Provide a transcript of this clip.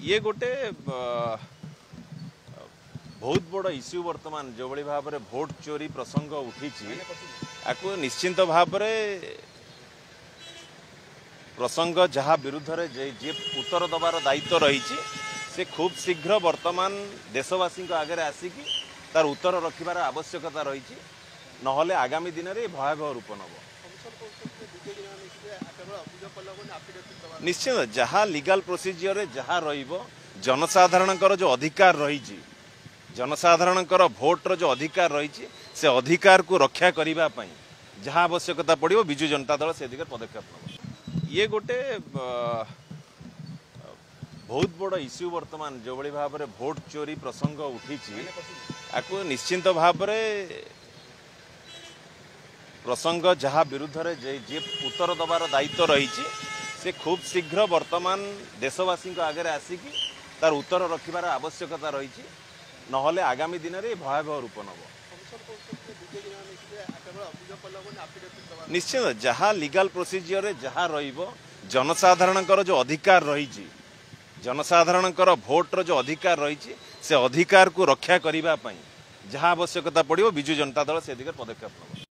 ये गोटे बहुत बड़ इश्यू बर्तमान जो भाई भाव में भोट चोरी प्रसंग उठी निश्चिंत भाव प्रसंग जहाँ विरुद्ध जे उत्तर दबार दायित्व रही से खूब शीघ्र वर्तमान देशवासी आगे आसिकी तार उत्तर रखिबार आवश्यकता रही नहले आगामी दिन में भयावह रूप नब निश्चित जहाँ लीगल प्रोसीजर जहाँ जनसाधारण जो अधिकार रही जनसाधारण भोटर जो अधिकार रही से अधिकार को रक्षा करने जहाँ आवश्यकता पड़ो विजु जनता दल से दिगरे पदक्षेप नब ये गोटे बहुत बड़ इश्यू बर्तमान जो भाई भाव में भोट चोरी प्रसंग उठी निश्चिंत भाव प्रसंग जहाँ विरुद्ध जे उत्तर दबार दायित्व रही से खूब शीघ्र वर्तमान देशवासी आगे आसिकी तार उत्तर रखिबार आवश्यकता रही नहले आगामी दिन में भयावह रूप नब निश्चित जहाँ लीगल प्रोसीजर जहाँ जनसाधारण जो अधिकार रही जनसाधारण भोटर जो अधिकार रही से अधिकार को रक्षा करने जहाँ आवश्यकता पड़ो विजु जनता दल से दिगरे पदक्षेप नब।